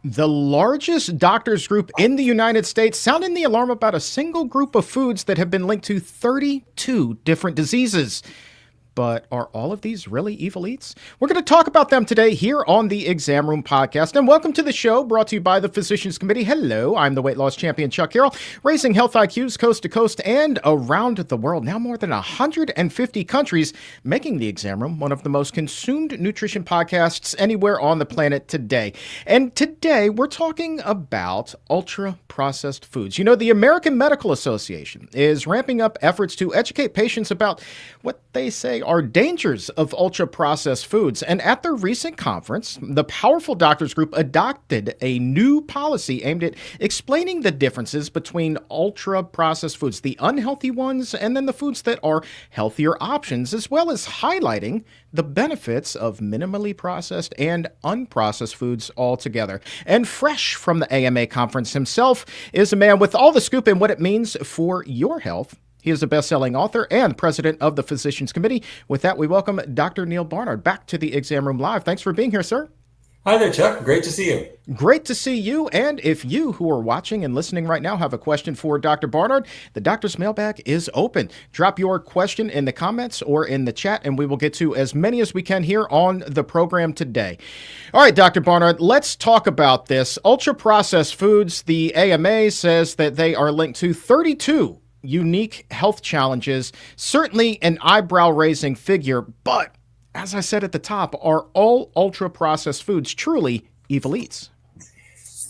The largest doctors group in the United States sounding the alarm about a single group of foods that have been linked to 32 different diseases. But are all of these really evil eats? We're going to talk about them today here on the Exam Room Podcast. And welcome to the show brought to you by the Physicians Committee. Hello, I'm the weight loss champion, Chuck Carroll, raising health IQs coast to coast and around the world. Now more than 150 countries, making the Exam Room one of the most consumed nutrition podcasts anywhere on the planet today. And today we're talking about ultra-processed foods. You know, the American Medical Association is ramping up efforts to educate patients about what they say are dangers of ultra-processed foods. And at their recent conference, the powerful doctors group adopted a new policy aimed at explaining the differences between ultra-processed foods, the unhealthy ones, and then the foods that are healthier options, as well as highlighting the benefits of minimally processed and unprocessed foods altogether. And fresh from the AMA conference himself is a man with all the scoop in what it means for your health. He is a best-selling author and president of the Physicians Committee. With that, we welcome Dr. Neal Barnard back to the Exam Room Live. Thanks for being here, sir. Hi there, Chuck. Great to see you. Great to see you. And if you who are watching and listening right now have a question for Dr. Barnard, the doctor's mailbag is open. Drop your question in the comments or in the chat, and we will get to as many as we can here on the program today. All right, Dr. Barnard, let's talk about this. Ultra-processed foods, the AMA says that they are linked to 32 unique health challenges, certainly an eyebrow-raising figure, but as I said at the top, are all ultra-processed foods truly evil eats?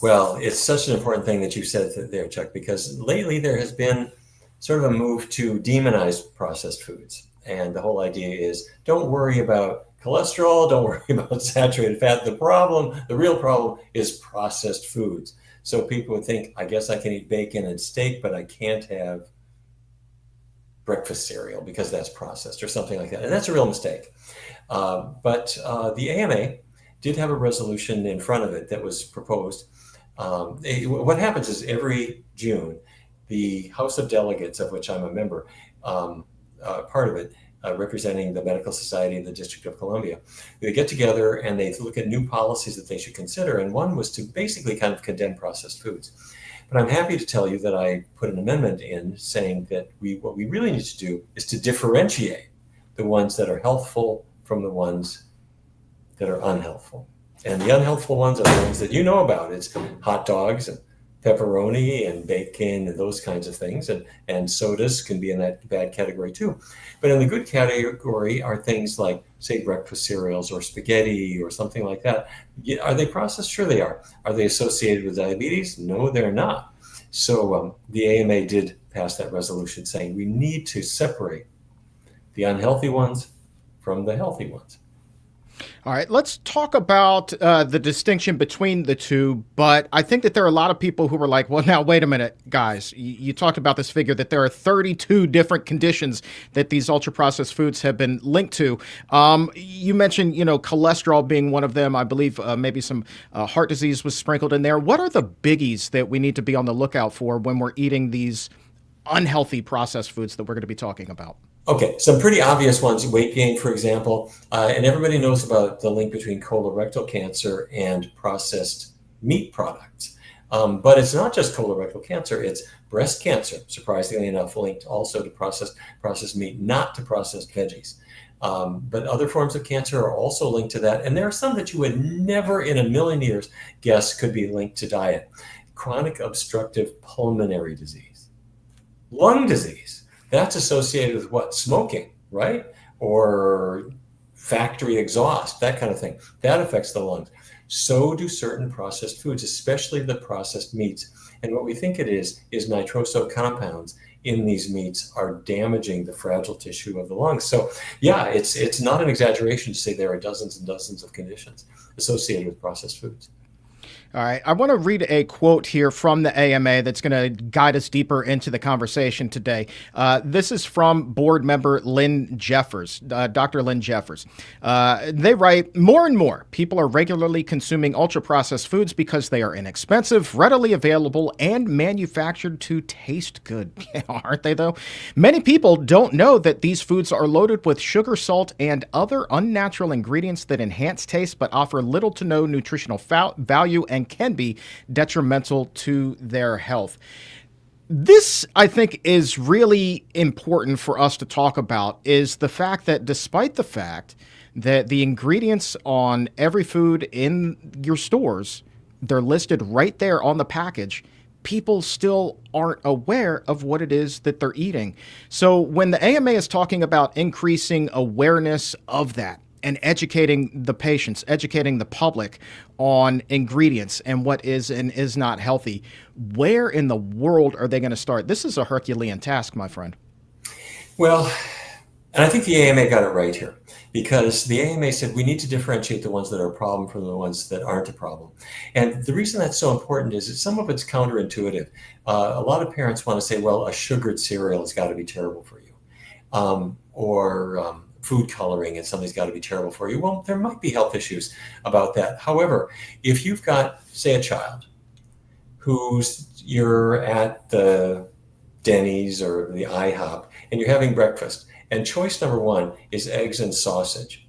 Well, it's such an important thing that you said there, Chuck, because lately there has been sort of a move to demonize processed foods. And the whole idea is don't worry about cholesterol, don't worry about saturated fat. The real problem is processed foods. So people would think, I guess I can eat bacon and steak, but I can't have breakfast cereal because that's processed or something like that. And that's a real mistake. But the AMA did have a resolution in front of it that was proposed. What happens is every June, the House of Delegates, of which I'm a member, part of it, representing the Medical Society of the District of Columbia, they get together and they look at new policies that they should consider. And one was to basically kind of condemn processed foods. But I'm happy to tell you that I put an amendment in saying that what we really need to do is to differentiate the ones that are healthful from the ones that are unhealthful. And the unhealthful ones are the ones that you know about. It's hot dogs and pepperoni and bacon and those kinds of things. And sodas can be in that bad category too. But in the good category are things like, say, breakfast cereals or spaghetti or something like that. Are they processed? Sure they are. Are they associated with diabetes? No, they're not. So the AMA did pass that resolution saying we need to separate the unhealthy ones from the healthy ones. All right, let's talk about the distinction between the two, but I think that there are a lot of people who are like, well, now, wait a minute, guys. You talked about this figure that there are 32 different conditions that these ultra-processed foods have been linked to. You mentioned, cholesterol being one of them. I believe maybe some heart disease was sprinkled in there. What are the biggies that we need to be on the lookout for when we're eating these unhealthy processed foods that we're going to be talking about? Okay, some pretty obvious ones, weight gain, for example, and everybody knows about the link between colorectal cancer and processed meat products. But it's not just colorectal cancer, it's breast cancer, surprisingly enough, linked also to processed meat, not to processed veggies. But other forms of cancer are also linked to that. And there are some that you would never in a million years guess could be linked to diet. Chronic obstructive pulmonary disease, lung disease. That's associated with what? Smoking, right? Or factory exhaust, that kind of thing. That affects the lungs. So do certain processed foods, especially the processed meats. And what we think it is nitroso compounds in these meats are damaging the fragile tissue of the lungs. So yeah, it's not an exaggeration to say there are dozens and dozens of conditions associated with processed foods. All right. I want to read a quote here from the AMA that's going to guide us deeper into the conversation today. This is from board member Lynn Jeffers, Dr. Lynn Jeffers. They write, more and more people are regularly consuming ultra-processed foods because they are inexpensive, readily available, and manufactured to taste good. Aren't they, though? Many people don't know that these foods are loaded with sugar, salt, and other unnatural ingredients that enhance taste but offer little to no nutritional value value and can be detrimental to their health. This, I think, is really important for us to talk about is the fact that despite the fact that the ingredients on every food in your stores, they're listed right there on the package, people still aren't aware of what it is that they're eating. So when the AMA is talking about increasing awareness of that, and educating the patients, educating the public on ingredients and what is and is not healthy. Where in the world are they going to start? This is a Herculean task, my friend. Well, and I think the AMA got it right here, because the AMA said we need to differentiate the ones that are a problem from the ones that aren't a problem. And the reason that's so important is that some of it's counterintuitive. A lot of parents want to say, well, a sugared cereal has got to be terrible for you. Or food coloring and something's got to be terrible for you. Well, there might be health issues about that. However, if you've got, say, a child you're at the Denny's or the IHOP and you're having breakfast, and choice number one is eggs and sausage,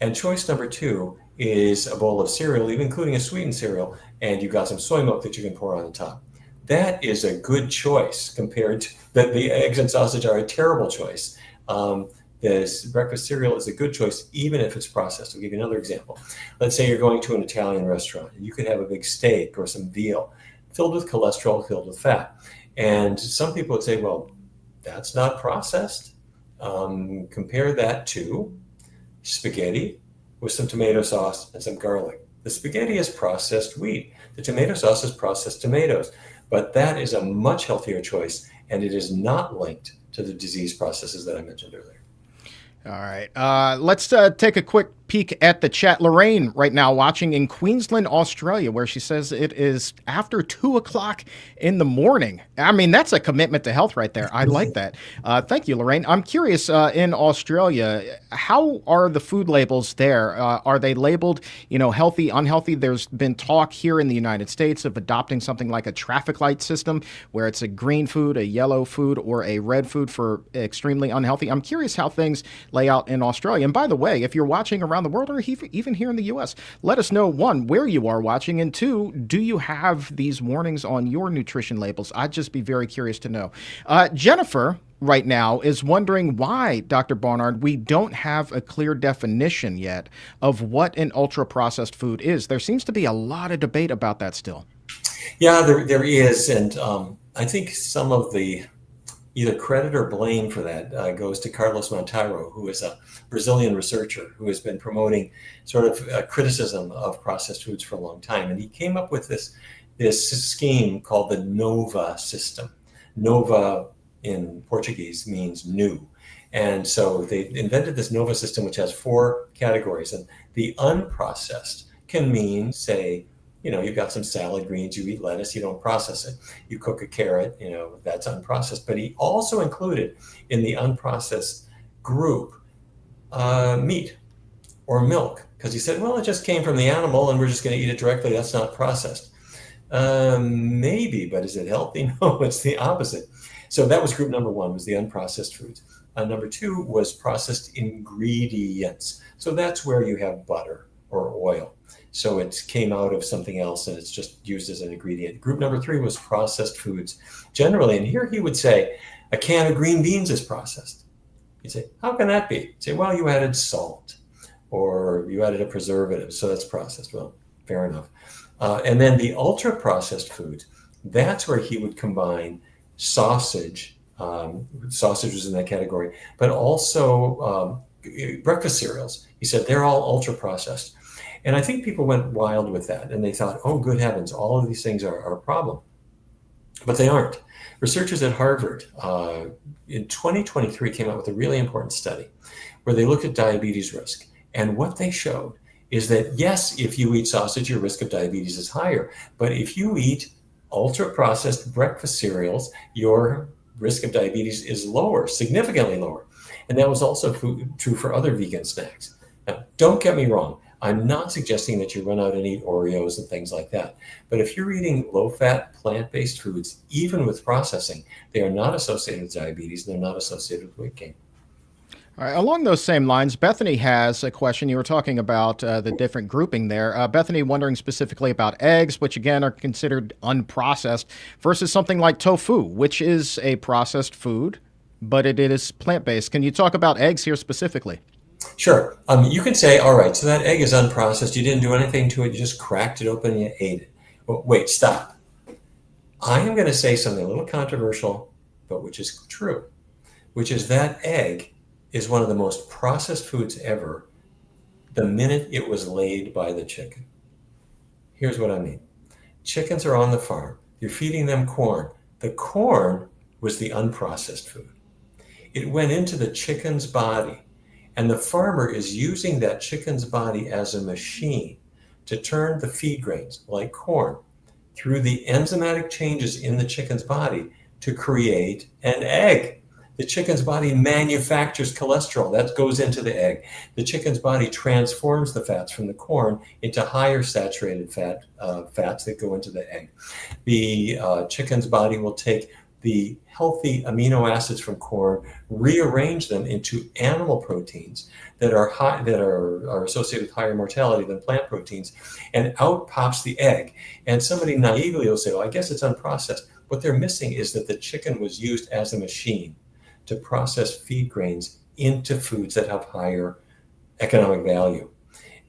and choice number two is a bowl of cereal, even including a sweetened cereal, and you've got some soy milk that you can pour on the top. That is a good choice compared to the eggs and sausage are a terrible choice. This breakfast cereal is a good choice, even if it's processed. I'll give you another example. Let's say you're going to an Italian restaurant. You could have a big steak or some veal filled with cholesterol, filled with fat. And some people would say, well, that's not processed. Compare that to spaghetti with some tomato sauce and some garlic. The spaghetti is processed wheat. The tomato sauce is processed tomatoes. But that is a much healthier choice, and it is not linked to the disease processes that I mentioned earlier. All right. Let's take a quick peek at the chat. Lorraine right now watching in Queensland, Australia, where she says it is after 2:00 in the morning. I mean, that's a commitment to health right there. I like that. Thank you, Lorraine. I'm curious, in Australia, how are the food labels there? Are they labeled, healthy, unhealthy? There's been talk here in the United States of adopting something like a traffic light system where it's a green food, a yellow food, or a red food for extremely unhealthy. I'm curious how things lay out in Australia. And by the way, if you're watching around the world or even here in the U.S., let us know, one, where you are watching, and two, do you have these warnings on your nutrition labels? I'd just be very curious to know. Jennifer right now is wondering why, Dr. Barnard, we don't have a clear definition yet of what an ultra-processed food is. There seems to be a lot of debate about that still. Yeah, there is. And I think some of the either credit or blame for that goes to Carlos Monteiro, who is a Brazilian researcher who has been promoting sort of criticism of processed foods for a long time. And he came up with this scheme called the NOVA system. NOVA in Portuguese means new. And so they invented this NOVA system, which has 4 categories. And the unprocessed can mean, say, you've got some salad greens, you eat lettuce, you don't process it. You cook a carrot, that's unprocessed. But he also included in the unprocessed group meat or milk, because he said, well, it just came from the animal and we're just going to eat it directly. That's not processed. Maybe, but is it healthy? No, it's the opposite. So that was group number 1, was the unprocessed foods. Number 2 was processed ingredients. So that's where you have butter or oil. So it came out of something else and it's just used as an ingredient. Group number 3 was processed foods generally. And here he would say a can of green beans is processed. You'd say, how can that be? You'd say, well, you added salt or you added a preservative, so that's processed. Well, fair enough. And then the ultra processed foods, that's where he would combine sausage. Sausage was in that category, but also breakfast cereals. He said they're all ultra processed. And I think people went wild with that and they thought, oh, good heavens, all of these things are a problem. But they aren't. Researchers at Harvard in 2023 came out with a really important study where they looked at diabetes risk. And what they showed is that, yes, if you eat sausage, your risk of diabetes is higher. But if you eat ultra-processed breakfast cereals, your risk of diabetes is lower, significantly lower. And that was also true for other vegan snacks. Now, don't get me wrong. I'm not suggesting that you run out and eat Oreos and things like that. But if you're eating low-fat, plant-based foods, even with processing, they are not associated with diabetes. They're not associated with weight gain. All right, along those same lines, Bethany has a question. You were talking about the different grouping there. Bethany wondering specifically about eggs, which again are considered unprocessed, versus something like tofu, which is a processed food, but it is plant based. Can you talk about eggs here specifically? Sure. You could say, all right, so that egg is unprocessed. You didn't do anything to it. You just cracked it open and you ate it. Well, wait, stop. I am going to say something a little controversial, but which is true, which is that egg is one of the most processed foods ever the minute it was laid by the chicken. Here's what I mean. Chickens are on the farm. You're feeding them corn. The corn was the unprocessed food. It went into the chicken's body, and the farmer is using that chicken's body as a machine to turn the feed grains, like corn, through the enzymatic changes in the chicken's body to create an egg. The chicken's body manufactures cholesterol that goes into the egg. The chicken's body transforms the fats from the corn into higher saturated fats that go into the egg. The chicken's body will take the healthy amino acids from corn, rearrange them into animal proteins that are are associated with higher mortality than plant proteins, and out pops the egg. And somebody naively will say, "Well, I guess it's unprocessed." What they're missing is that the chicken was used as a machine to process feed grains into foods that have higher economic value.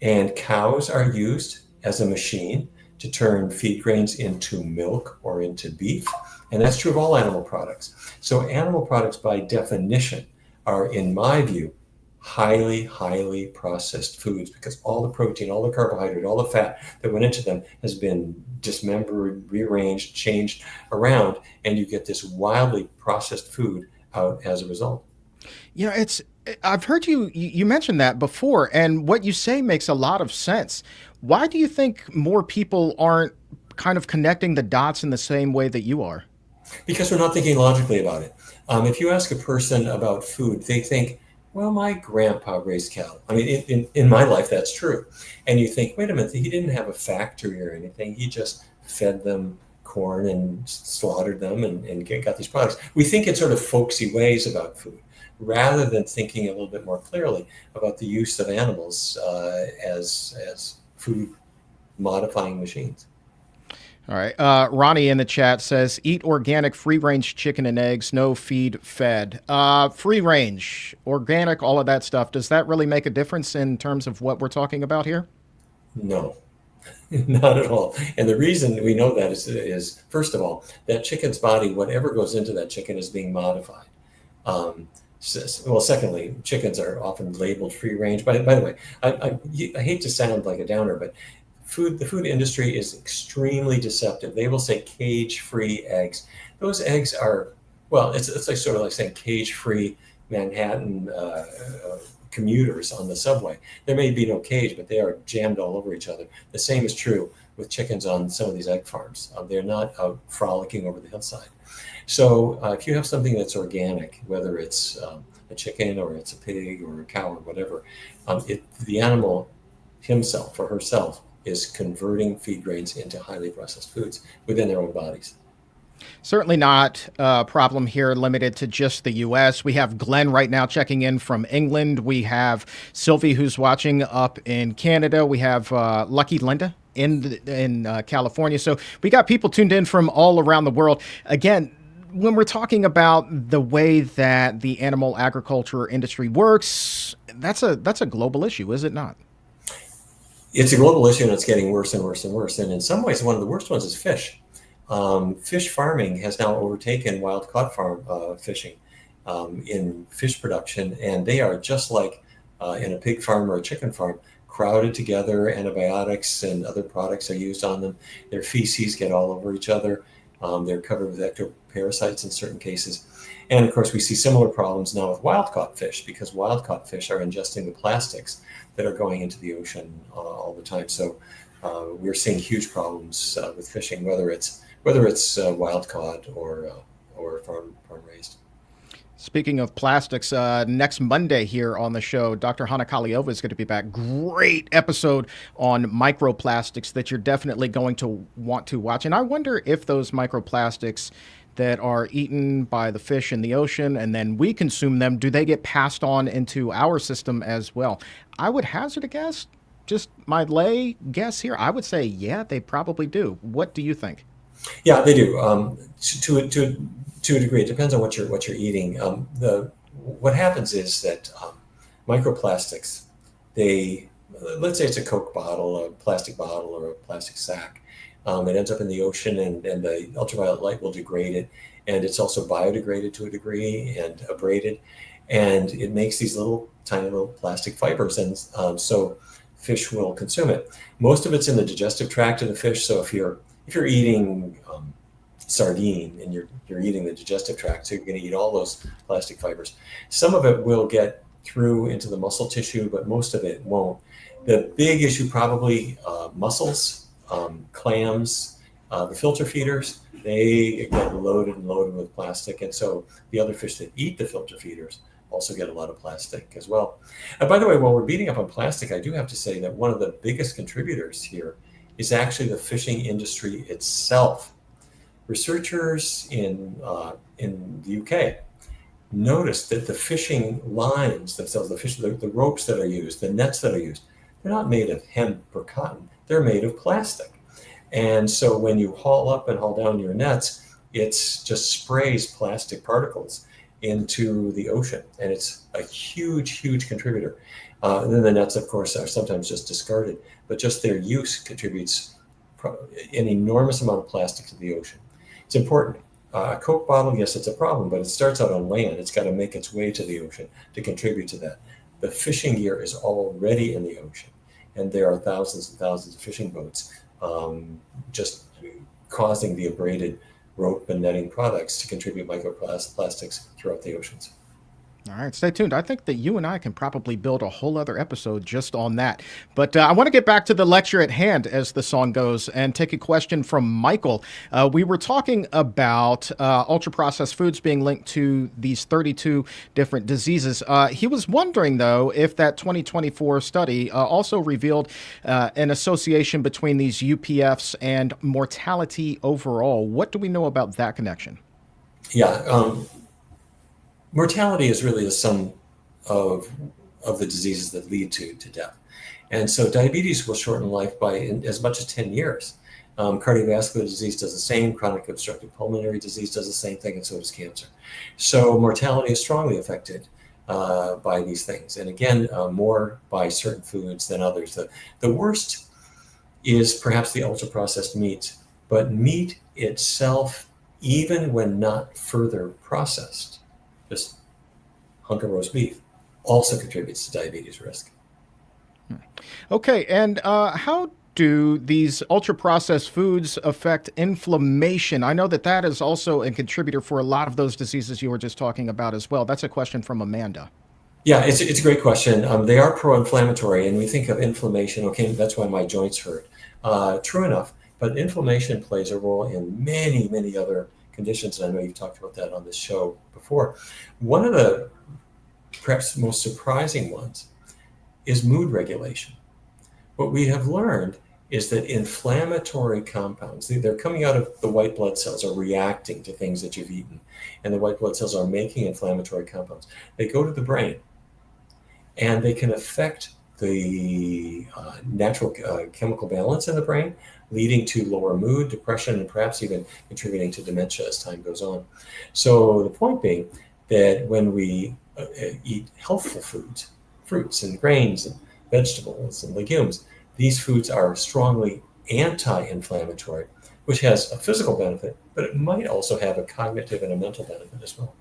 And cows are used as a machine to turn feed grains into milk or into beef. And that's true of all animal products. So animal products, by definition, are, in my view, highly, highly processed foods because all the protein, all the carbohydrate, all the fat that went into them has been dismembered, rearranged, changed around, and you get this wildly processed food out as a result. You know, it's I've heard you mention that before, and what you say makes a lot of sense. Why do you think more people aren't kind of connecting the dots in the same way that you are? Because we're not thinking logically about it. If you ask a person about food, they think, well, my grandpa raised cattle. I mean, in my life, that's true. And you think, wait a minute, he didn't have a factory or anything. He just fed them corn and slaughtered them and got these products. We think in sort of folksy ways about food rather than thinking a little bit more clearly about the use of animals as food modifying machines. All right. Ronnie in the chat says, eat organic, free range chicken and eggs, no feed fed. Free range, organic, all of that stuff. Does that really make a difference in terms of what we're talking about here? No, not at all. And the reason we know that is first of all, that chicken's body, whatever goes into that chicken is being modified. Um, well, secondly, chickens are often labeled free range. By the way, I hate to sound like a downer, but the food industry is extremely deceptive. They will say cage-free eggs. Those eggs are, well, it's like sort of like saying cage-free Manhattan commuters on the subway. There may be no cage, but they are jammed all over each other. The same is true with chickens on some of these egg farms. They're not out frolicking over the hillside. So if you have something that's organic, whether it's a chicken or it's a pig or a cow or whatever, the animal himself or herself is converting feed grains into highly processed foods within their own bodies. Certainly not a problem here limited to just the U.S. We have Glenn right now checking in from England. We have Sylvie who's watching up in Canada. We have Lucky Linda in California. So we got people tuned in from all around the world. Again, when we're talking about the way that the animal agriculture industry works, that's a global issue, is it not? It's a global issue and it's getting worse and worse and worse. And in some ways, one of the worst ones is fish. Fish farming has now overtaken wild caught farm fishing in fish production, and they are just like in a pig farm or a chicken farm, crowded together. Antibiotics and other products are used on them. Their feces get all over each other. They're covered with ectoparasites in certain cases. And of course, we see similar problems now with wild caught fish because wild caught fish are ingesting the plastics that are going into the ocean all the time. So we're seeing huge problems with fishing, whether it's wild caught or farm raised. Speaking of plastics, next Monday here on the show, Dr. Hana Kaliova is going to be back. Great episode on microplastics that you're definitely going to want to watch. And I wonder if those microplastics that are eaten by the fish in the ocean and then we consume them, do they get passed on into our system as well? I would hazard a guess, just my lay guess here. I would say, yeah, they probably do. What do you think? Yeah, they do. To a degree, it depends on what you're eating. The what happens is that microplastics, they let's say it's a Coke bottle, a plastic bottle, or a plastic sack. It ends up in the ocean, and the ultraviolet light will degrade it, and it's also biodegraded to a degree and abraded, and it makes these little tiny little plastic fibers, and so fish will consume it. Most of it's in the digestive tract of the fish. So if you're eating sardine and you're eating the digestive tract, so you're going to eat all those plastic fibers. Some of it will get through into the muscle tissue, but most of it won't. The big issue probably mussels, clams, the filter feeders. They get loaded and loaded with plastic, and so the other fish that eat the filter feeders also get a lot of plastic as well. And by the way, while we're beating up on plastic, I do have to say that one of the biggest contributors here is actually the fishing industry itself. Researchers in the UK noticed that the fishing lines themselves, the ropes that are used, the nets that are used, they're not made of hemp or cotton. They're made of plastic. And so when you haul up and haul down your nets, it's just sprays plastic particles into the ocean, and it's a huge, huge contributor. And then the nets, of course, are sometimes just discarded, but just their use contributes an enormous amount of plastic to the ocean. It's important. A Coke bottle, yes, it's a problem, but it starts out on land. It's got to make its way to the ocean to contribute to that. The fishing gear is already in the ocean, and there are thousands and thousands of fishing boats just causing the abraded rope and netting products to contribute microplastics throughout the oceans. All right, stay tuned. I think that you and I can probably build a whole other episode just on that. But I want to get back to the lecture at hand, as the song goes, and take a question from Michael. We were talking about ultra-processed foods being linked to these 32 different diseases. He was wondering, though, if that 2024 study also revealed an association between these UPFs and mortality overall. What do we know about that connection? Yeah. Mortality is really the sum of the diseases that lead to death. And so diabetes will shorten life by as much as 10 years. Cardiovascular disease does the same, chronic obstructive pulmonary disease does the same thing, and so does cancer. So mortality is strongly affected by these things. And again, more by certain foods than others. The worst is perhaps the ultra-processed meats, but meat itself, even when not further processed, just hunk of roast beef, also contributes to diabetes risk. Okay, and how do these ultra-processed foods affect inflammation? I know that that is also a contributor for a lot of those diseases you were just talking about as well. That's a question from Amanda. Yeah, it's a great question. They are pro-inflammatory, and we think of inflammation, okay, that's why my joints hurt. True enough, but inflammation plays a role in many, many other conditions, and I know you've talked about that on this show before. One of the perhaps most surprising ones is mood regulation. What we have learned is that inflammatory compounds, they're coming out of the white blood cells, are reacting to things that you've eaten, and the white blood cells are making inflammatory compounds. They go to the brain, and they can affect the natural chemical balance in the brain, leading to lower mood, depression, and perhaps even contributing to dementia as time goes on. So the point being that when we eat healthful foods, fruits and grains and vegetables and legumes, these foods are strongly anti-inflammatory, which has a physical benefit, but it might also have a cognitive and a mental benefit as well.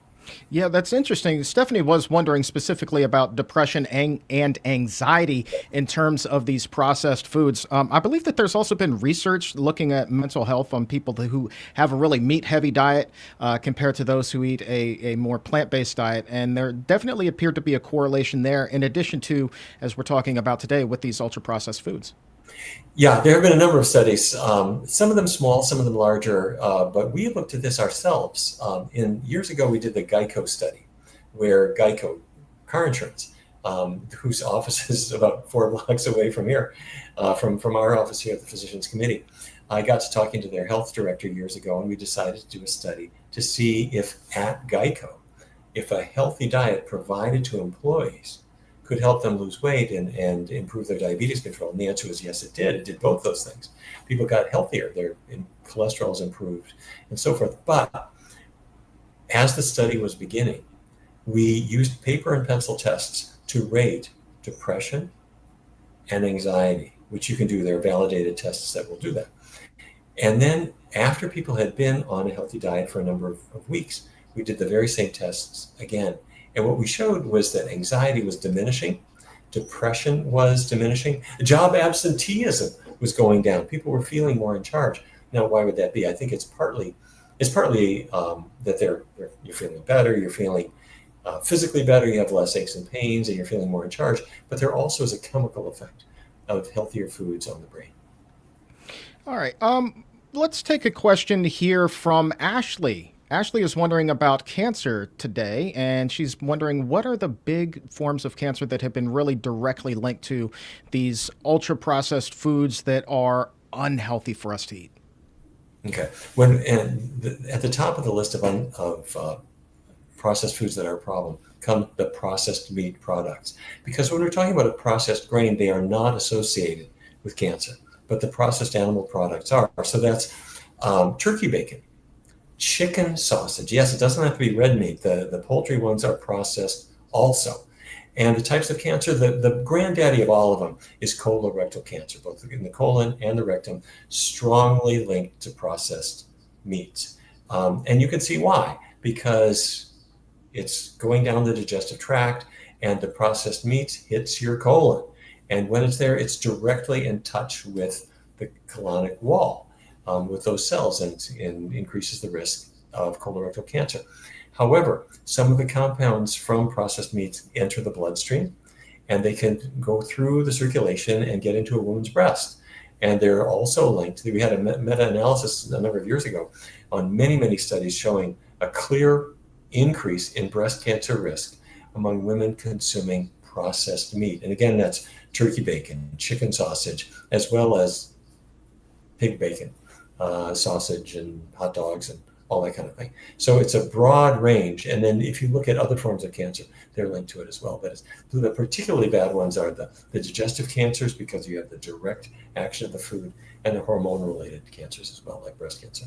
Yeah, that's interesting. Stephanie was wondering specifically about depression and anxiety in terms of these processed foods. I believe that there's also been research looking at mental health on people who have a really meat-heavy diet compared to those who eat a more plant-based diet. And there definitely appeared to be a correlation there, in addition to, as we're talking about today, with these ultra-processed foods. Yeah, there have been a number of studies, some of them small, some of them larger, but we looked at this ourselves. Years ago, we did the Geico study, where Geico car insurance, whose office is about 4 blocks away from here, from our office here at the Physicians Committee. I got to talking to their health director years ago, and we decided to do a study to see if at Geico, if a healthy diet provided to employees could help them lose weight and improve their diabetes control. And the answer was yes, it did. It did both those things. People got healthier, their cholesterol's improved, and so forth. But as the study was beginning, we used paper and pencil tests to rate depression and anxiety, which you can do. There are validated tests that will do that. And then after people had been on a healthy diet for a number of weeks, we did the very same tests again. And what we showed was that anxiety was diminishing, depression was diminishing, job absenteeism was going down. People were feeling more in charge. Now, why would that be? I think it's partly that you're feeling better, you're feeling physically better, you have less aches and pains, and you're feeling more in charge. But there also is a chemical effect of healthier foods on the brain. All right. Let's take a question here from Ashley. Ashley is wondering about cancer today, and she's wondering what are the big forms of cancer that have been really directly linked to these ultra processed foods that are unhealthy for us to eat. Okay. At the top of the list of processed foods that are a problem come the processed meat products. Because when we're talking about a processed grain, they are not associated with cancer, but the processed animal products are. So that's turkey bacon, chicken sausage. Yes, it doesn't have to be red meat. The poultry ones are processed also. And the types of cancer, the granddaddy of all of them is colorectal cancer, both in the colon and the rectum, strongly linked to processed meats. And you can see why, because it's going down the digestive tract and the processed meat hits your colon. And when it's there, it's directly in touch with the colonic wall, with those cells, and increases the risk of colorectal cancer. However, some of the compounds from processed meats enter the bloodstream, and they can go through the circulation and get into a woman's breast. And they're also linked. We had a meta-analysis a number of years ago on many, many studies showing a clear increase in breast cancer risk among women consuming processed meat. And again, that's turkey bacon, chicken sausage, as well as pig bacon, sausage and hot dogs and all that kind of thing. So it's a broad range. And then if you look at other forms of cancer, they're linked to it as well. But the particularly bad ones are the digestive cancers, because you have the direct action of the food, and the hormone-related cancers as well, like breast cancer.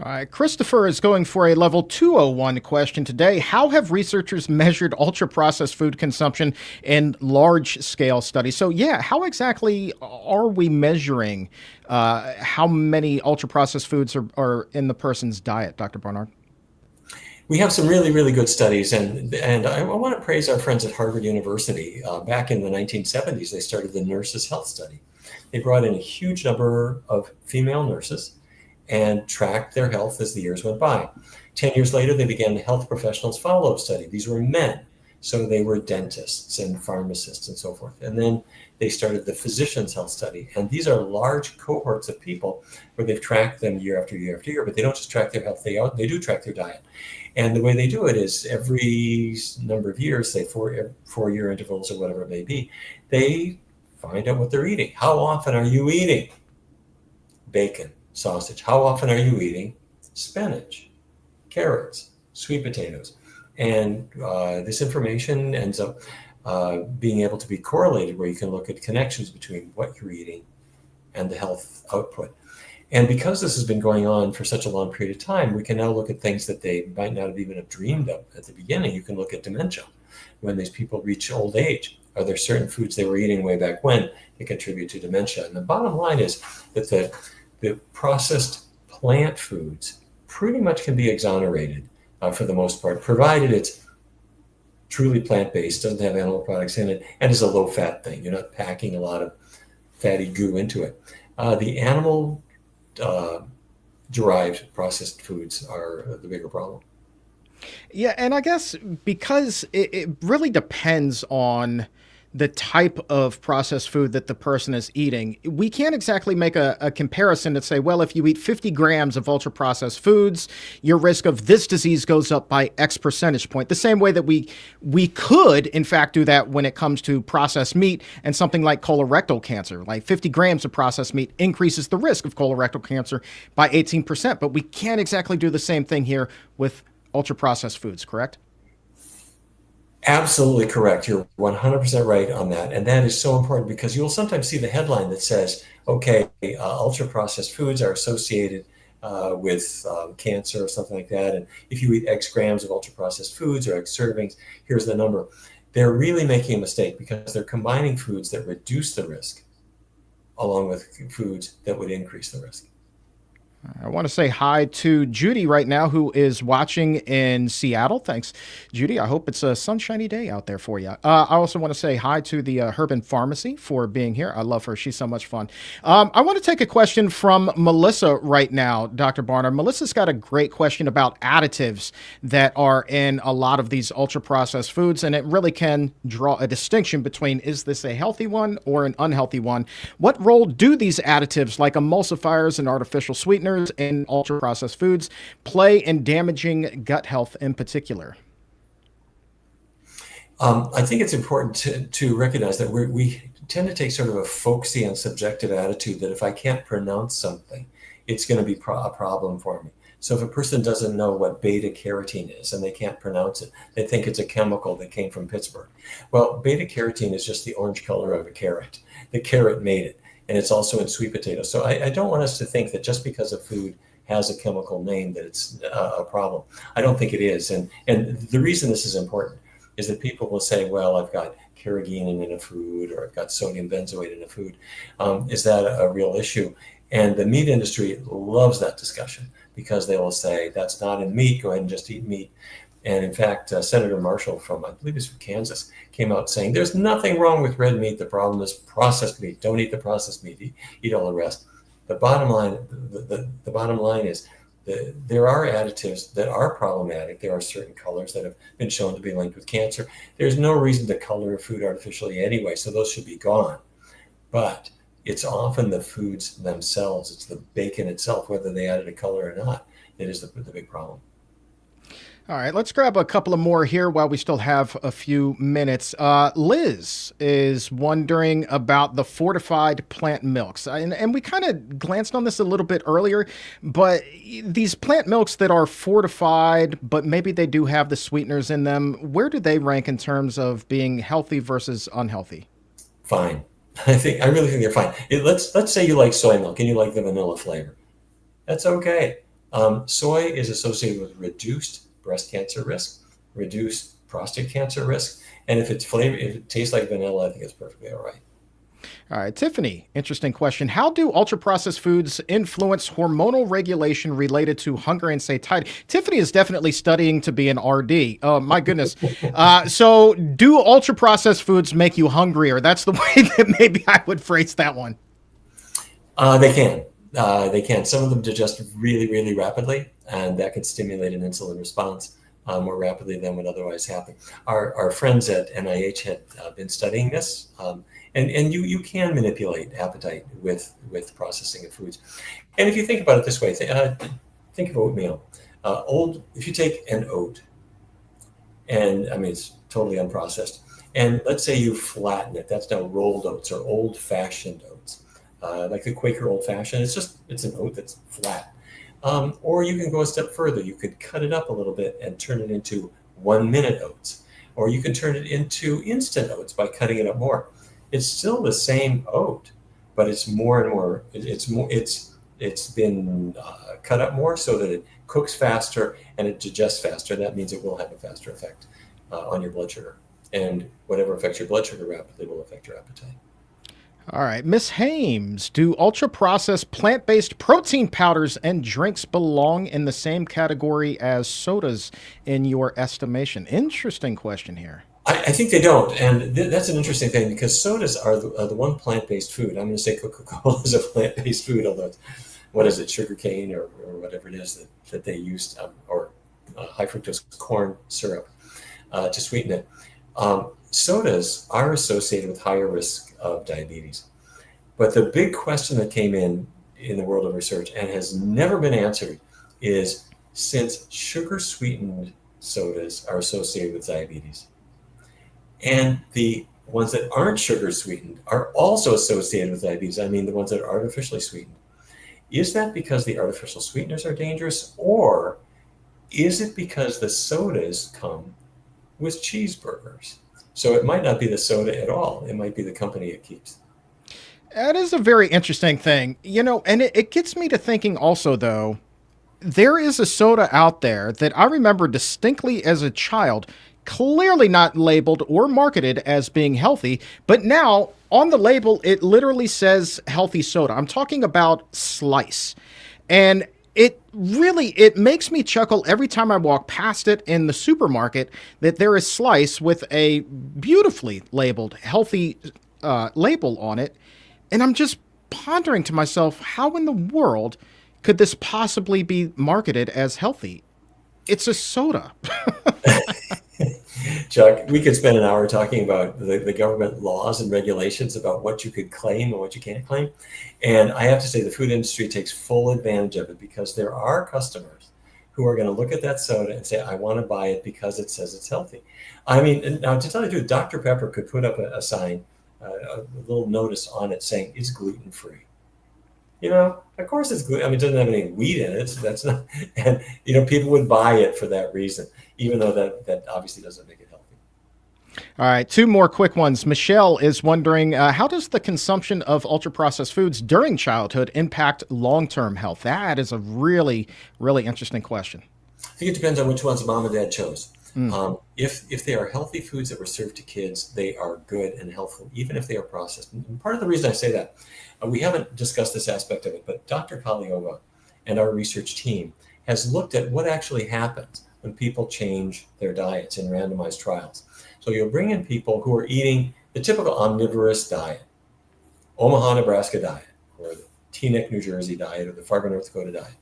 All right. Christopher is going for a level 201 question today. How have researchers measured ultra processed food consumption in large scale studies? So, yeah, how exactly are we measuring how many ultra processed foods are in the person's diet, Dr. Barnard? We have some really, really good studies, and I want to praise our friends at Harvard University. Back in the 1970s, they started the Nurses' Health Study. They brought in a huge number of female nurses and tracked their health as the years went by. 10 years later, they began the Health Professionals Follow-Up Study. These were men, so they were dentists and pharmacists and so forth. And then they started the Physicians' Health Study. And these are large cohorts of people where they've tracked them year after year after year, but they don't just track their health, they do track their diet. And the way they do it is every number of years, say 4-year intervals or whatever it may be, they find out what they're eating. How often are you eating bacon, sausage? How often are you eating spinach, carrots, sweet potatoes? And this information ends up being able to be correlated, where you can look at connections between what you're eating and the health output. And because this has been going on for such a long period of time, we can now look at things that they might not have even dreamed of at the beginning. You can look at dementia. When these people reach old age, are there certain foods they were eating way back when that contribute to dementia? And the bottom line is that the processed plant foods pretty much can be exonerated for the most part, provided it's truly plant-based, doesn't have animal products in it, and is a low-fat thing. You're not packing a lot of fatty goo into it. The animal derived processed foods are the bigger problem. Yeah, and I guess because it really depends on the type of processed food that the person is eating, we can't exactly make a comparison to say, well, if you eat 50 grams of ultra processed foods, your risk of this disease goes up by X percentage point. The same way that we could, in fact, do that when it comes to processed meat and something like colorectal cancer. Like 50 grams of processed meat increases the risk of colorectal cancer by 18%. But we can't exactly do the same thing here with ultra processed foods, correct? Absolutely correct. You're 100% right on that. And that is so important because you'll sometimes see the headline that says, okay, ultra processed foods are associated with cancer or something like that. And if you eat X grams of ultra processed foods or X servings, here's the number. They're really making a mistake because they're combining foods that reduce the risk along with foods that would increase the risk. I want to say hi to Judy right now, who is watching in Seattle. Thanks, Judy. I hope it's a sunshiny day out there for you. I also want to say hi to the Herban Pharmacy for being here. I love her. She's so much fun. I want to take a question from Melissa right now, Dr. Barnard. Melissa's got a great question about additives that are in a lot of these ultra processed foods, and it really can draw a distinction between is this a healthy one or an unhealthy one? What role do these additives like emulsifiers and artificial sweeteners in ultra processed foods play in damaging gut health in particular? I think it's important to recognize that we tend to take sort of a folksy and subjective attitude that if I can't pronounce something, it's going to be a problem for me. So if a person doesn't know what beta carotene is and they can't pronounce it, they think it's a chemical that came from Pittsburgh. Well, beta carotene is just the orange color of a carrot. The carrot made it. And it's also in sweet potatoes. So I don't want us to think that just because a food has a chemical name that it's a problem. I don't think it is. And the reason this is important is that people will say, well, I've got carrageenan in a food or I've got sodium benzoate in a food. Is that a real issue? And the meat industry loves that discussion because they will say, that's not in meat, go ahead and just eat meat. And in fact, Senator Marshall from, I believe it's from Kansas, came out saying, there's nothing wrong with red meat. The problem is processed meat. Don't eat the processed meat. Eat all the rest. The bottom line, the bottom line is there are additives that are problematic. There are certain colors that have been shown to be linked with cancer. There's no reason to color food artificially anyway, so those should be gone. But it's often the foods themselves. It's the bacon itself, whether they added a color or not, that is the big problem. All right, let's grab a couple of more here while we still have a few minutes. Liz is wondering about the fortified plant milks. And we kind of glanced on this a little bit earlier, but these plant milks that are fortified, but maybe they do have the sweeteners in them, where do they rank in terms of being healthy versus unhealthy? Fine. I really think they're fine. Let's say you like soy milk and you like the vanilla flavor. That's okay. Soy is associated with reduced breast cancer risk, reduced prostate cancer risk, and if it tastes like vanilla, I think it's perfectly all right. All right, Tiffany, interesting question. How do ultra processed foods influence hormonal regulation related to hunger and satiety? Tiffany is definitely studying to be an RD. Oh, my goodness. So, do ultra processed foods make you hungrier? That's the way that maybe I would phrase that one. They can. They can. Some of them digest really, really rapidly, and that can stimulate an insulin response more rapidly than would otherwise happen. Our friends at NIH had been studying this, and you can manipulate appetite with processing of foods. And if you think about it this way, think of oatmeal. If you take an oat, and I mean it's totally unprocessed, and let's say you flatten it, that's now rolled oats or old-fashioned oats. Like the Quaker Old Fashioned, it's an oat that's flat. Or you can go a step further. You could cut it up a little bit and turn it into 1-minute oats. Or you can turn it into instant oats by cutting it up more. It's still the same oat, but it's more and more. It's been cut up more so that it cooks faster and it digests faster. That means it will have a faster effect on your blood sugar. And whatever affects your blood sugar rapidly will affect your appetite. All right, Miss Hames, do ultra-processed plant-based protein powders and drinks belong in the same category as sodas in your estimation? Interesting question here. I think they don't, and that's an interesting thing because sodas are the one plant-based food. I'm going to say Coca-Cola is a plant-based food, although it's, what is it, sugar cane or whatever it is that they use, or high fructose corn syrup to sweeten it. sodas are associated with higher risk of diabetes. But the big question that came in the world of research and has never been answered is, since sugar sweetened sodas are associated with diabetes, and the ones that aren't sugar sweetened are also associated with diabetes, I mean the ones that are artificially sweetened, is that because the artificial sweeteners are dangerous, or is it because the sodas come with cheeseburgers? So it might not be the soda at all. It might be the company it keeps. That is a very interesting thing, and it gets me to thinking also, though. There is a soda out there that I remember distinctly as a child, clearly not labeled or marketed as being healthy, but now on the label it literally says healthy soda. I'm talking about Slice. And it makes me chuckle every time I walk past it in the supermarket that there is Slice with a beautifully labeled healthy label on it. And I'm just pondering to myself, how in the world could this possibly be marketed as healthy? It's a soda. Chuck, we could spend an hour talking about the government laws and regulations about what you could claim and what you can't claim. And I have to say, the food industry takes full advantage of it, because there are customers who are going to look at that soda and say, I want to buy it because it says it's healthy. I mean, now to tell you the truth, Dr. Pepper could put up a sign, a little notice on it saying it's gluten-free. Of course it's gluten. I mean, it doesn't have any wheat in it. So that's not, and people would buy it for that reason, even though that obviously doesn't make it healthy. All right, two more quick ones. Michelle is wondering, how does the consumption of ultra-processed foods during childhood impact long-term health? That is a really, really interesting question. I think it depends on which ones mom and dad chose. If they are healthy foods that were served to kids, they are good and healthful, even if they are processed. And part of the reason I say that, we haven't discussed this aspect of it, but Dr. Kaliova and our research team has looked at what actually happens when people change their diets in randomized trials. So you'll bring in people who are eating the typical omnivorous diet, Omaha, Nebraska diet, or the Teaneck, New Jersey diet, or the Fargo, North Dakota diet.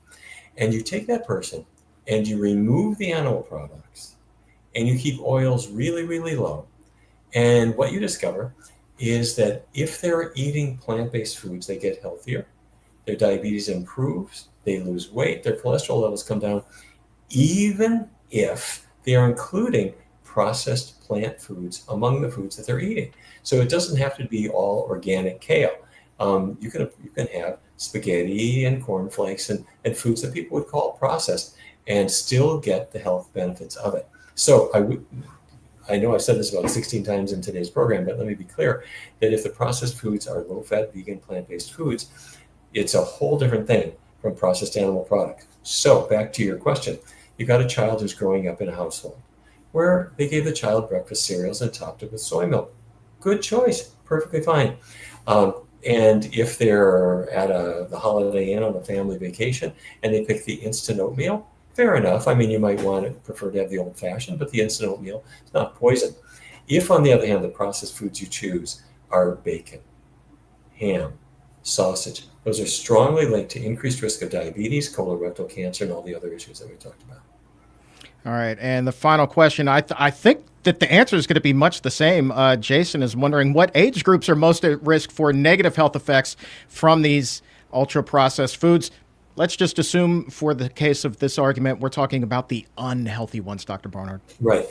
And you take that person and you remove the animal products and you keep oils really, really low. And what you discover is that if they're eating plant-based foods, they get healthier, their diabetes improves, they lose weight, their cholesterol levels come down, even if they are including processed plant foods among the foods that they're eating. So it doesn't have to be all organic kale. You can have spaghetti and cornflakes and foods that people would call processed and still get the health benefits of it. So I know I've said this about 16 times in today's program, but let me be clear that if the processed foods are low-fat, vegan, plant-based foods, it's a whole different thing from processed animal products. So back to your question, you've got a child who's growing up in a household where they gave the child breakfast cereals and topped it with soy milk. Good choice, perfectly fine. And if they're at the Holiday Inn on a family vacation and they pick the instant oatmeal, fair enough. I mean, you might prefer to have the old fashioned, but the instant oatmeal is not poison. If, on the other hand, the processed foods you choose are bacon, ham, sausage, those are strongly linked to increased risk of diabetes, colorectal cancer, and all the other issues that we talked about. All right, and the final question, I think that the answer is going to be much the same. Jason is wondering, what age groups are most at risk for negative health effects from these ultra-processed foods? Let's just assume, for the case of this argument, we're talking about the unhealthy ones, Dr. Barnard. Right.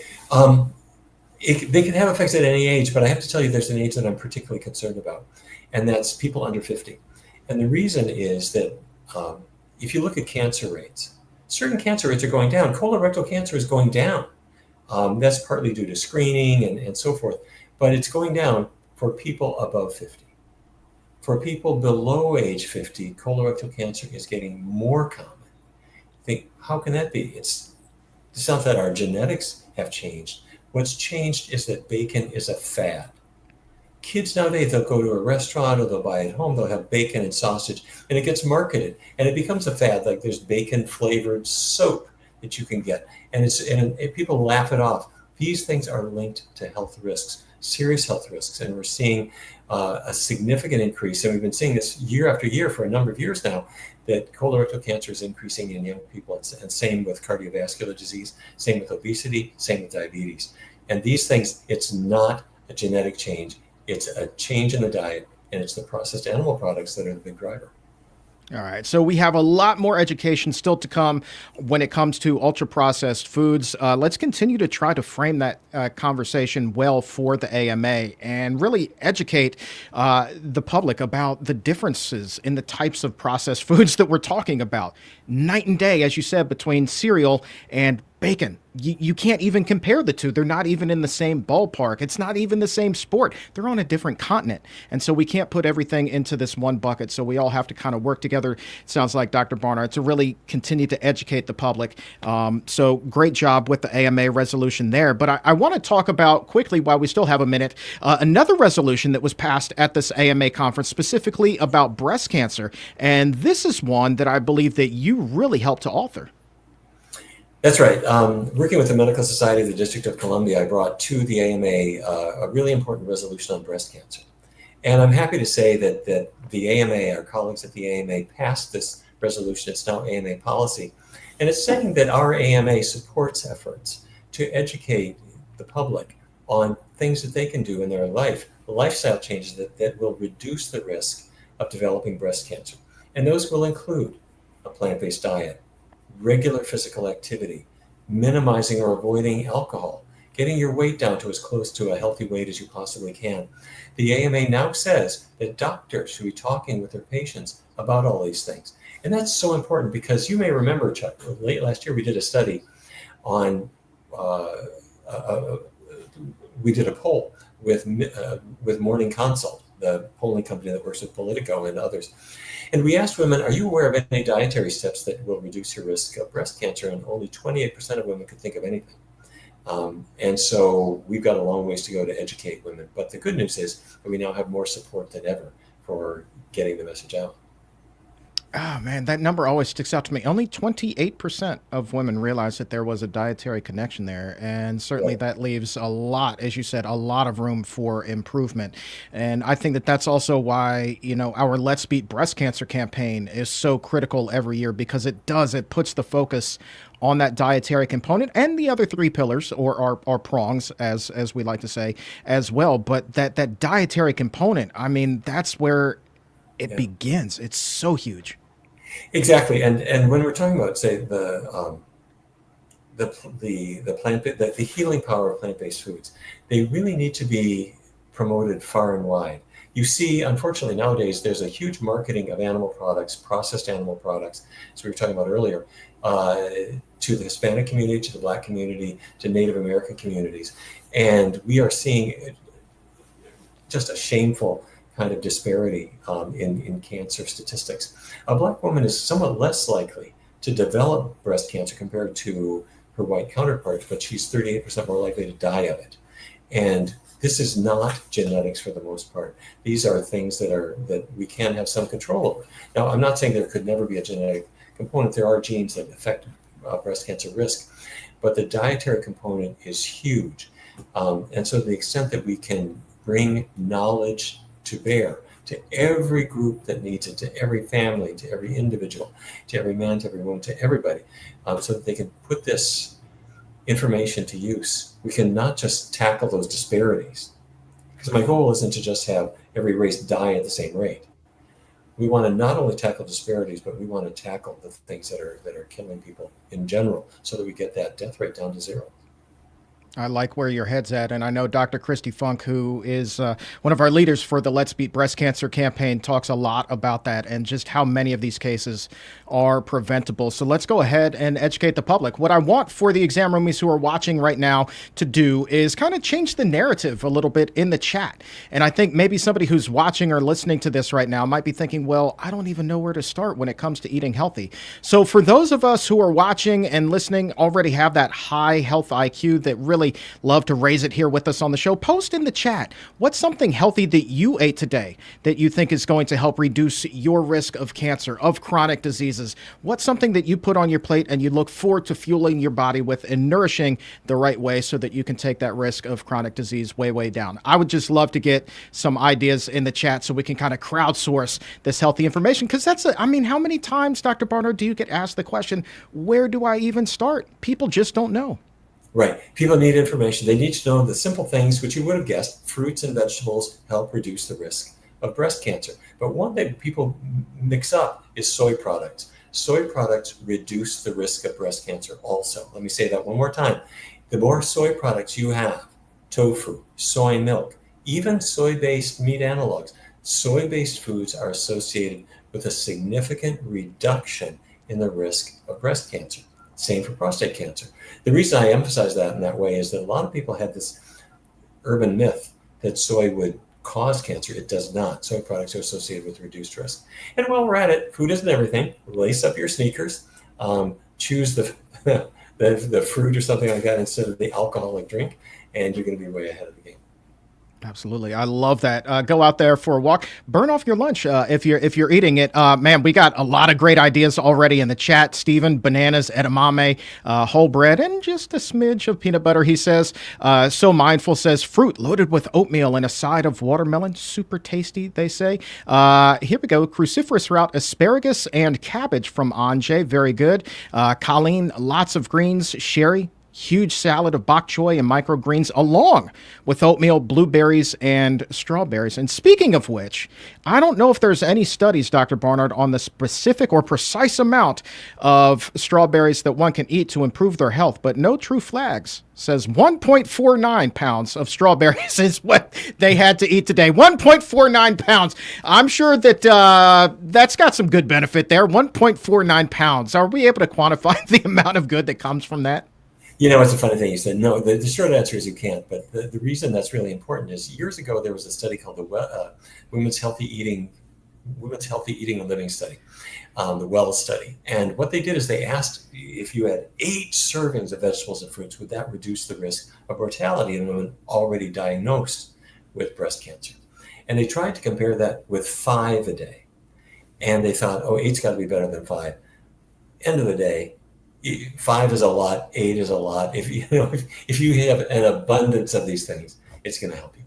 They can have effects at any age, but I have to tell you there's an age that I'm particularly concerned about, and that's people under 50. And the reason is that if you look at cancer rates, certain cancer rates are going down. Colorectal cancer is going down. That's partly due to screening and so forth, but it's going down for people above 50. For people below age 50, colorectal cancer is getting more common. Think, how can that be? It's not that our genetics have changed. What's changed is that bacon is a fad. Kids nowadays, they'll go to a restaurant or they'll buy at home, they'll have bacon and sausage, and it gets marketed and it becomes a fad. Like there's bacon flavored soap that you can get, and people laugh it off. These things are linked to health risks, serious health risks, and we're seeing a significant increase, and we've been seeing this year after year for a number of years now, that colorectal cancer is increasing in young people, and same with cardiovascular disease, same with obesity, same with diabetes. And these things, it's not a genetic change. It's a change in the diet, and it's the processed animal products that are the big driver. All right. So we have a lot more education still to come when it comes to ultra processed foods. Let's continue to try to frame that conversation well for the AMA and really educate the public about the differences in the types of processed foods that we're talking about. Night and day, as you said, between cereal and bacon. You can't even compare the two. They're not even in the same ballpark. It's not even the same sport. They're on a different continent. And so we can't put everything into this one bucket. So we all have to kind of work together, it sounds like, Dr. Barnard, to really continue to educate the public. So great job with the AMA resolution there. But I want to talk about quickly, while we still have a minute, another resolution that was passed at this AMA conference, specifically about breast cancer. And this is one that I believe that you really helped to author. That's right. Working with the Medical Society of the District of Columbia, I brought to the AMA a really important resolution on breast cancer. And I'm happy to say that the AMA, our colleagues at the AMA, passed this resolution. It's now AMA policy. And it's saying that our AMA supports efforts to educate the public on things that they can do in their life, lifestyle changes that will reduce the risk of developing breast cancer. And those will include a plant-based diet, regular physical activity, minimizing or avoiding alcohol, getting your weight down to as close to a healthy weight as you possibly can. The AMA now says that doctors should be talking with their patients about all these things. And that's so important because you may remember, Chuck, late last year we did a study on, we did a poll with Morning Consult, the polling company that works with Politico and others. And we asked women, are you aware of any dietary steps that will reduce your risk of breast cancer? And only 28% of women could think of anything. And so we've got a long ways to go to educate women. But the good news is that we now have more support than ever for getting the message out. Oh, man, that number always sticks out to me. Only 28% of women realized that there was a dietary connection there. And certainly that leaves a lot, as you said, a lot of room for improvement. And I think that that's also why, our Let's Beat Breast Cancer campaign is so critical every year, because it puts the focus on that dietary component and the other three pillars, or our prongs, as we like to say, as well. But that dietary component, I mean, that's where it begins. It's so huge. Exactly, and when we're talking about, say, the healing power of plant-based foods, they really need to be promoted far and wide. You see, unfortunately, nowadays there's a huge marketing of animal products, processed animal products, as we were talking about earlier, to the Hispanic community, to the Black community, to Native American communities, and we are seeing just a shameful kind of disparity in cancer statistics. A Black woman is somewhat less likely to develop breast cancer compared to her white counterparts, but she's 38% more likely to die of it. And this is not genetics for the most part. These are things that we can have some control over. Now, I'm not saying there could never be a genetic component. There are genes that affect breast cancer risk, but the dietary component is huge. And so to the extent that we can bring knowledge to bear to every group that needs it, to every family, to every individual, to every man, to every woman, to everybody, so that they can put this information to use. We can not just tackle those disparities, because my goal isn't to just have every race die at the same rate. We want to not only tackle disparities, but we want to tackle the things that are killing people in general, so that we get that death rate down to zero. I like where your head's at. And I know Dr. Christy Funk, who is one of our leaders for the Let's Beat Breast Cancer campaign, talks a lot about that and just how many of these cases are preventable. So let's go ahead and educate the public. What I want for the exam roomies who are watching right now to do is kind of change the narrative a little bit in the chat. And I think maybe somebody who's watching or listening to this right now might be thinking, well, I don't even know where to start when it comes to eating healthy. So for those of us who are watching and listening, already have that high health IQ that really love to raise it here with us on the show, post in the chat, what's something healthy that you ate today that you think is going to help reduce your risk of cancer, of chronic diseases? What's something that you put on your plate and you look forward to fueling your body with and nourishing the right way so that you can take that risk of chronic disease way, way down? I would just love to get some ideas in the chat so we can kind of crowdsource this healthy information, because how many times, Dr. Barnard, do you get asked the question, where do I even start? People just don't know. Right. People need information. They need to know the simple things, which you would have guessed. Fruits and vegetables help reduce the risk of breast cancer. But one that people mix up is soy products. Soy products reduce the risk of breast cancer also. Let me say that one more time. The more soy products you have, tofu, soy milk, even soy-based meat analogs, soy-based foods are associated with a significant reduction in the risk of breast cancer. Same for prostate cancer. The reason I emphasize that in that way is that a lot of people had this urban myth that soy would cause cancer. It does not. Soy products are associated with reduced risk. And while we're at it, food isn't everything. Lace up your sneakers. Choose the, the fruit or something like that instead of the alcoholic drink, and you're going to be way ahead of the game. Absolutely. I love that. Go out there for a walk. Burn off your lunch if you're eating it. Man, we got a lot of great ideas already in the chat. Steven, bananas, edamame, whole bread, and just a smidge of peanut butter, he says. So Mindful says fruit loaded with oatmeal and a side of watermelon. Super tasty, they say. Here we go. Cruciferous route, asparagus and cabbage from Anjay. Very good. Colleen, lots of greens. Sherry, huge salad of bok choy and microgreens along with oatmeal, blueberries, and strawberries. And speaking of which, I don't know if there's any studies, Dr. Barnard, on the specific or precise amount of strawberries that one can eat to improve their health, but No True Flags says 1.49 pounds of strawberries is what they had to eat today. 1.49 pounds. I'm sure that that's got some good benefit there. 1.49 pounds. Are we able to quantify the amount of good that comes from that? You know, it's a funny thing. You said no. The short answer is you can't. But the reason that's really important is years ago there was a study called the Women's Healthy Eating and Living Study, the WELL study. And what they did is they asked if you had 8 servings of vegetables and fruits, would that reduce the risk of mortality in women already diagnosed with breast cancer? And they tried to compare that with 5 a day. And they thought, oh, 8's got to be better than 5. End of the day, 5 is a lot, 8 is a lot. If you have an abundance of these things, it's going to help you.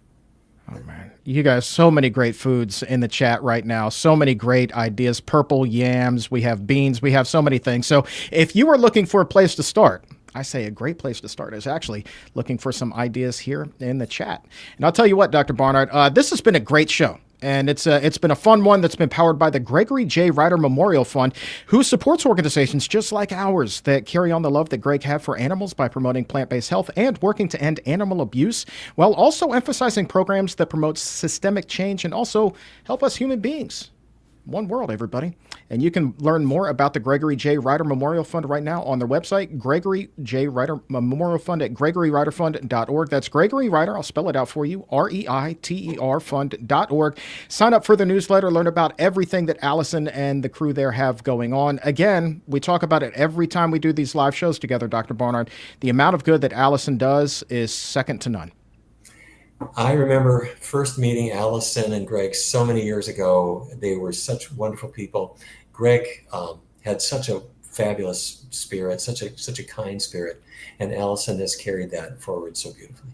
Oh man, you guys, so many great foods in the chat right now. So many great ideas. Purple yams, we have beans, we have so many things. So if you are looking for a place to start, I say a great place to start is actually looking for some ideas here in the chat. And I'll tell you what, Dr. Barnard, this has been a great show. And it's been a fun one that's been powered by the Gregory J. Ryder Memorial Fund, who supports organizations just like ours that carry on the love that Greg had for animals by promoting plant-based health and working to end animal abuse, while also emphasizing programs that promote systemic change and also help us human beings. One world, everybody. And you can learn more about the Gregory J. Ryder Memorial Fund right now on their website, Gregory J. Ryder Memorial Fund at gregoryryderfund.org. That's Gregory Ryder. I'll spell it out for you, REITER fund.org. Sign up for the newsletter, learn about everything that Allison and the crew there have going on. Again, we talk about it every time we do these live shows together, Dr. Barnard. The amount of good that Allison does is second to none. I remember first meeting Allison and Greg so many years ago. They were such wonderful people. Greg had such a fabulous spirit, such a kind spirit, and Allison has carried that forward so beautifully.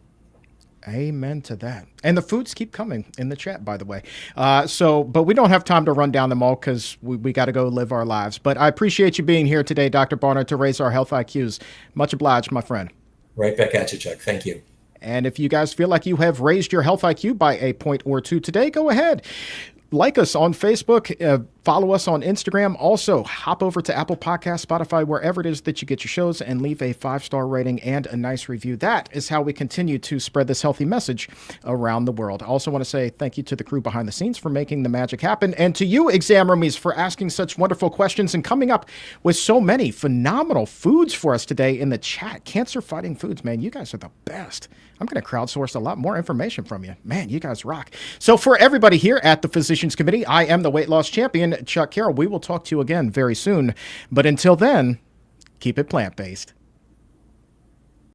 Amen to that. And the foods keep coming in the chat, by the way. But we don't have time to run down them all because we got to go live our lives. But I appreciate you being here today, Dr. Barnard, to raise our health IQs. Much obliged, my friend. Right back at you, Chuck. Thank you. And if you guys feel like you have raised your health IQ by a point or two today, go ahead. Like us on Facebook, follow us on Instagram. Also, hop over to Apple Podcasts, Spotify, wherever it is that you get your shows, and leave a 5-star rating and a nice review. That is how we continue to spread this healthy message around the world. I also want to say thank you to the crew behind the scenes for making the magic happen, and to you, exam roomies, for asking such wonderful questions and coming up with so many phenomenal foods for us today in the chat. Cancer-fighting foods, man, you guys are the best. I'm going to crowdsource a lot more information from you. Man, you guys rock. So for everybody here at the Physicians Committee, I am the weight loss champion, Chuck Carroll. We will talk to you again very soon. But until then, keep it plant-based.